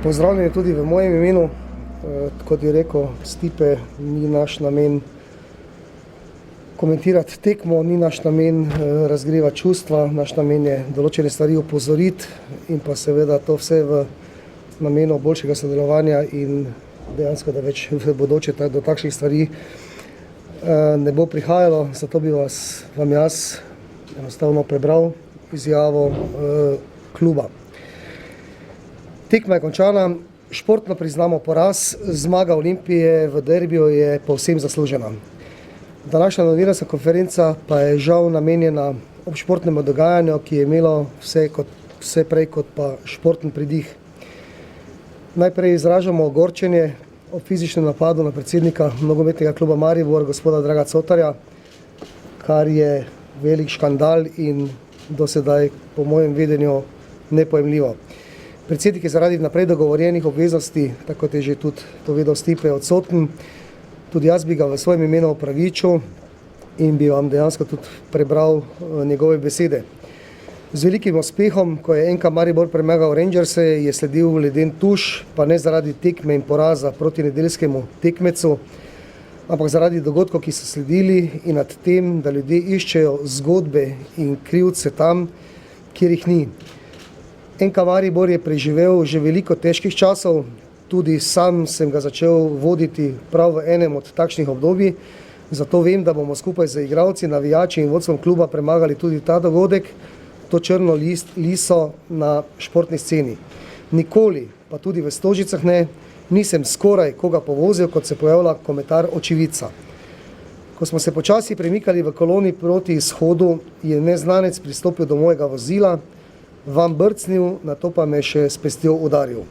Pozdravljeni tudi v mojem imenu. Kot je rekel Stipe, ni naš namen komentirati tekmo, ni naš namen razgrevati čustva, naš namen je določene stvari opozoriti in pa seveda to vse v namenu boljšega sodelovanja in dejansko, da več v bodoče do takšnih stvari ne bo prihajalo. Zato bi vam jaz enostavno prebral izjavo kluba. Tekma je končana, športno priznamo poraz, zmaga Olimpije v derbiju je povsem zaslužena. Današnja novinarska konferenca pa je žal namenjena ob športnemu dogajanju, ki je imelo vse prej kot pa športni pridih. Najprej izražamo ogorčenje ob fizičnem napadu na predsednika nogometnega kluba Maribor, gospoda Draga Cotarja, kar je velik škandal in do sedaj po mojem vedenju nepojemljivo. Predsednik je zaradi naprej dogovorjenih obveznosti, tako kot je že tudi povedal Stipe, odsoten. Tudi jaz bi ga v svojem imenu opravičil in bi vam dejansko tudi prebral njegove besede. Z velikim uspehom, ko je NK Maribor premagal Rangerse, je sledil leden tuš, pa ne zaradi tekme in poraza proti nedeljskemu tekmecu, ampak zaradi dogodkov, ki so sledili in nad tem, da ljudje iščejo zgodbe in krivce tam, kjer jih ni. NK Maribor je preživel že veliko težkih časov, tudi sam sem ga začel voditi prav v enem od takšnih obdobij, zato vem, da bomo skupaj z igralci, navijači in vodstvom kluba premagali tudi ta dogodek, to črno liso na športni sceni. Nikoli, pa tudi v Stožicah ne, nisem skoraj koga povozil, kot se pojavlja komentar očividca. Ko smo se počasi premikali v koloni proti izhodu, je neznanec pristopil do mojega vozila, vam brcnil, nato pa me še s pestjo udaril.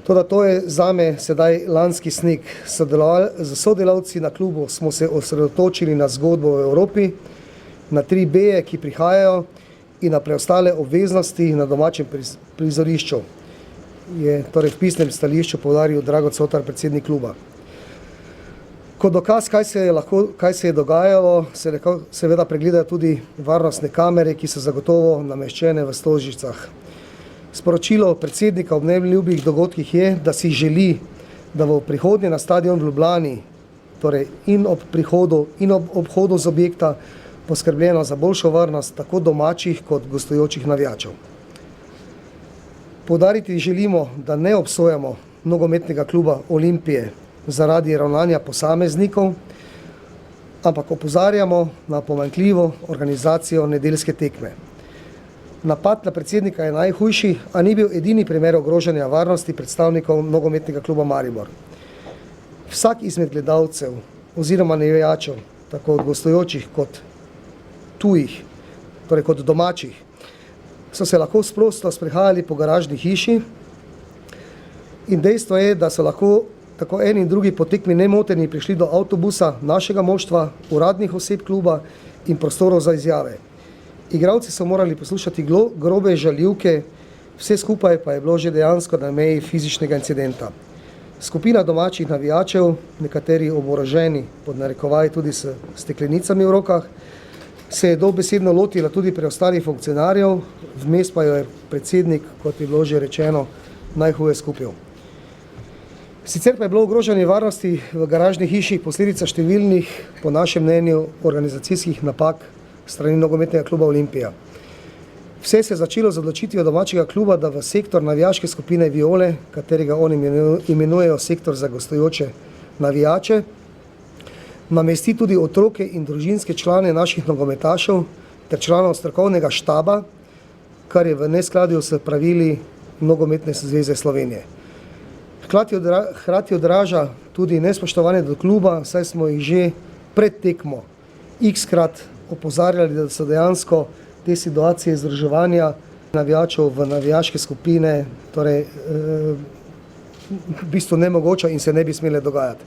Toda to je zame sedaj lanski sneg. Z sodelavci na klubu smo se osredotočili na zgodbo v Evropi, na 3 B-je, ki prihajajo in na preostale obveznosti na domačem prizorišču. Je torej v pisnem stališču poudaril Drago Cotar, predsednik kluba. Kot dokaz, kaj se je dogajalo, se seveda pregledajo tudi varnostne kamere, ki so zagotovo nameščene v Stožicah. Sporočilo predsednika ob neljubih dogodkih je, da si želi, da v prihodnje na stadion v Ljubljani, torej in ob prihodu in ob obhodu z objekta, poskrbljeno za boljšo varnost tako domačih kot gostujočih navijačev. Poudariti želimo, da ne obsojamo nogometnega kluba Olimpije zaradi ravnanja posameznikov, ampak opozarjamo na pomanjkljivo organizacijo nedeljske tekme. Napad na predsednika je najhujši, a ni bil edini primer ogrožanja varnosti predstavnikov nogometnega kluba Maribor. Vsak izmed gledalcev oziroma navijačev, tako od gostujočih kot tujih, torej kot domačih, so se lahko sprosto sprehajali po garažni hiši in dejstvo je, da so lahko tako eni in drugi po tekmi nemoteni prišli do avtobusa našega moštva, uradnih oseb kluba in prostorov za izjave. Igralci so morali poslušati grobe žaljivke, vse skupaj pa je bilo že dejansko na meji fizičnega incidenta. Skupina domačih navijačev, nekateri oboroženi, pod narekovaji tudi s steklenicami v rokah, se je dobesedno lotila tudi preostalih funkcionarjev, vmes pa jo je predsednik, kot je bilo že rečeno, najhuje skupil. Sicer pa je bilo ogrožanje varnosti v garažni hiši posledica številnih, po našem mnenju, organizacijskih napak strani nogometnega kluba Olimpija. Vse se je začelo z odločitvijo domačega kluba, da v sektor navijaške skupine Viole, katerega oni imenujejo sektor za gostujoče navijače, namesti tudi otroke in družinske člane naših nogometašev ter članov strokovnega štaba, kar je v neskladju s pravili Nogometne zveze Slovenije. Hkrati odraža tudi nespoštovanje do kluba, saj smo jih že pred tekmo x-krat opozarjali, da so dejansko te situacije združevanja navijačev v navijaške skupine torej v bistvu nemogoče in se ne bi smele dogajati.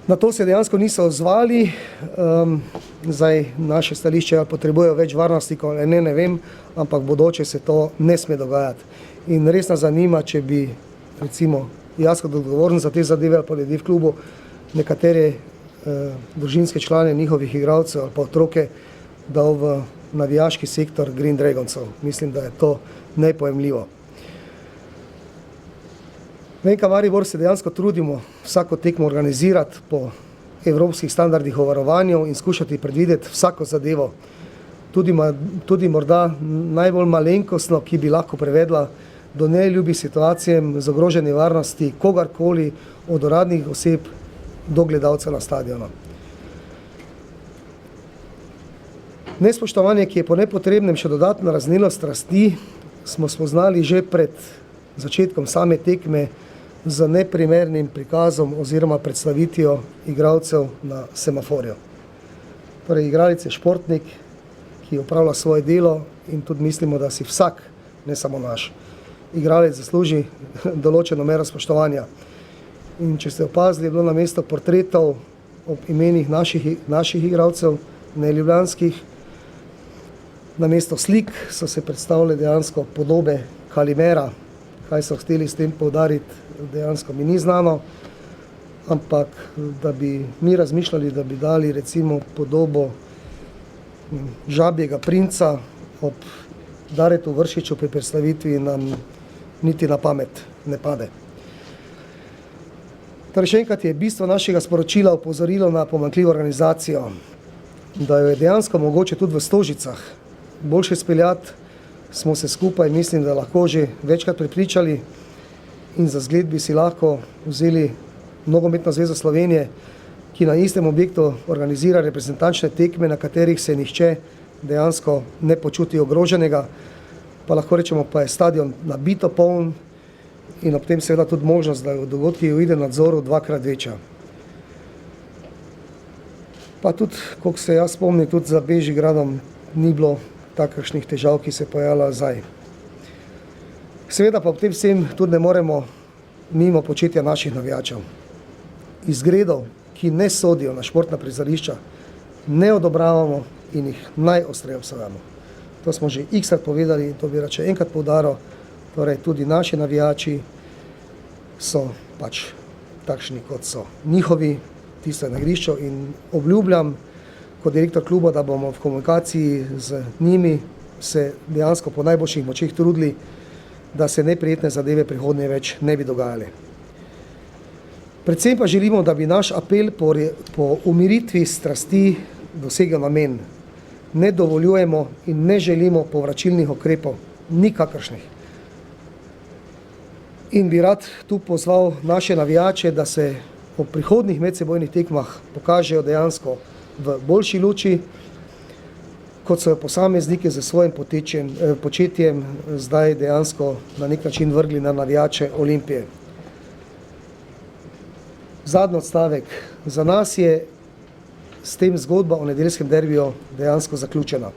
Na to se dejansko niso odzvali, zdaj naše stališče potrebujejo več varnosti, ne vem, ampak bodoče se to ne sme dogajati. In res nas zanima, če bi recimo jaz kot odgovoren za te zadeve ali pa ljudi v klubu, nekatere družinske člane njihovih igralcev ali pa otroke dal v navijaški sektor Green Dragonsov. Mislim, da je to nepojemljivo. Venka Maribor se dejansko trudimo vsako tekmo organizirati po evropskih standardih o varovanju in skušati predvideti vsako zadevo. Tudi morda najbolj malenkostno, ki bi lahko privedla do neljubih situacijam z ogrožene varnosti kogarkoli od uradnih oseb do gledalca na stadionu. Nespoštovanje, ki je po nepotrebnem še dodatno raznilo strasti, smo spoznali že pred začetkom same tekme z neprimernim prikazom oziroma predstavitvijo igralcev na semaforju. Torej, igralec je športnik, ki opravlja svoje delo in tudi mislimo, da si vsak, ne samo naš, igralec zasluži določeno mero spoštovanja. In če ste opazili, je bilo namesto portretov ob imenih naših igralcev, ne ljubljanskih, namesto slik so se predstavile dejansko podobe Kalimera. Kaj so hteli s tem poudariti, dejansko mi ni znano, ampak da bi mi razmišljali, da bi dali recimo podobo Žabjega princa ob Daretu Vršiču pri predstavitvi, nam niti na pamet ne pade. Torej, še enkrat je bistvo našega sporočila opozorilo na pomanjkljivo organizacijo, da jo je dejansko mogoče tudi v Stožicah boljše speljati. Smo se skupaj, mislim, da lahko že večkrat prepričali in za zgled bi si lahko vzeli Nogometno zvezo Slovenije, ki na istem objektu organizira reprezentančne tekme, na katerih se nihče dejansko ne počuti ogroženega, pa lahko rečemo, pa je stadion nabito poln in ob tem seveda tudi možnost, da v dogodki uide nadzoru dvakrat večja. Pa tudi, koliko se jaz spomnim, tudi za Bežigradom ni bilo takšnih težav, ki se pojavljajo zdaj. Seveda pa ob tem vsem tudi ne moremo mimo početja naših navijačev. Izgredov, ki ne sodijo na športna prizorišča, ne odobravamo in jih najostreje obsojamo. To smo že x-krat povedali in to bi rad še enkrat poudaril. Torej, tudi naši navijači so pač takšni, kot so njihovi, tisto je na igrišču, in obljubljam kot direktor kluba, da bomo v komunikaciji z njimi se dejansko po najboljših močeh trudili, da se neprijetne zadeve prihodnje več ne bi dogajale. Predvsem pa želimo, da bi naš apel po umiritvi strasti dosegel namen. Ne dovoljujemo in ne želimo povračilnih ukrepov, nikakršnih. In bi rad tu pozval naše navijače, da se v prihodnjih medsebojnih tekmah pokažejo dejansko v boljši luči, kot so jo posamezniki z svojim početjem zdaj dejansko na nek način vrgli na navijače Olimpije. Zadnji odstavek. Za nas je s tem zgodba o nedeljskem derbiju dejansko zaključena.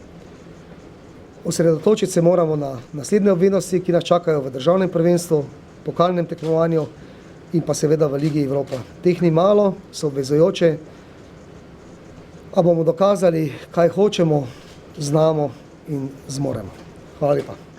Osredotočiti se moramo na naslednje obveznosti, ki nas čakajo v državnem prvenstvu, pokalnem tekmovanju in pa seveda v Ligi Evropa. Teh ni malo, so obvezujoče, a bomo dokazali, kaj hočemo, znamo in zmoremo. Hvala lepa.